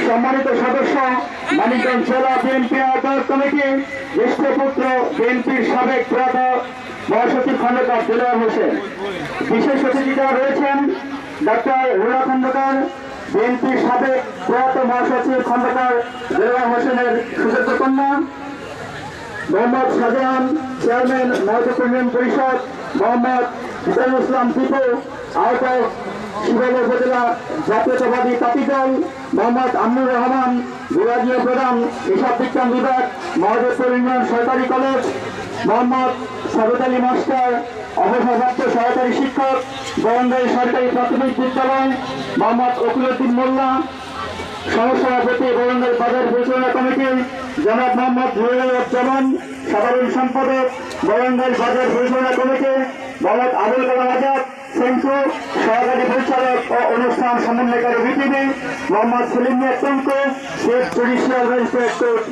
সম্মানিত সদস্য, মানিকগঞ্জ জেলা বিএনপি আহ্বায়ক কমিটি, জ্যেষ্ঠ পুত্র বিএনপির সাবেক প্রয়াত মহাসচিব খন্দকার দেলোয়ার হোসেন। বিশেষ অতিথিরা রয়েছেন ডাক্তার রুনা খন্দকার, বিএনপির সাবেক প্রয়াত মহাসচিব খন্দকার দেলোয়ার হোসেনের সুযোগ্য কন্যা, মোহাম্মদ শাহজাহান, চেয়ারম্যান মহকুমা ইউনিয়ন পরিষদ, মোহাম্মদ হিসানুল ইসলাম টিপু, আহ্বায়ক শিবালয় উপজেলা জাতীয়তাবাদী পার্টি দল, মোহাম্মদ আমিনুর রহমান, বিভাগীয় প্রধান হিসাব বিজ্ঞান বিভাগ, মহাদেবপুর ইউনিয়ন সরকারি কলেজ, মোহাম্মদ সাবেদ আলী মাস্টার, অবসরপ্রাপ্ত সহকারী শিক্ষক, বরঙ্গাই সরকারি প্রাথমিক বিদ্যালয়, মোহাম্মদ ওকুলউদ্দিন মোল্লা, সহসভাপতি বরঙ্গাই বাজার পরিচালনা কমিটি জনাব মোহাম্মদ জুয়েলুজ্জামান, সাধারণ সম্পাদক বরঙ্গাই বাজার পরিচালনা কমিটি মোহাম্মদ আবুল কালাম আজাদ সেন্টু, সহকারী পরিচালক ও অনুষ্ঠান সমন্বয়কারী বিটিভি মোহাম্মদ সেলিম মিয়া টঙ্কু, চিফ জুডিশিয়াল ম্যাজিস্ট্রেট কোর্ট।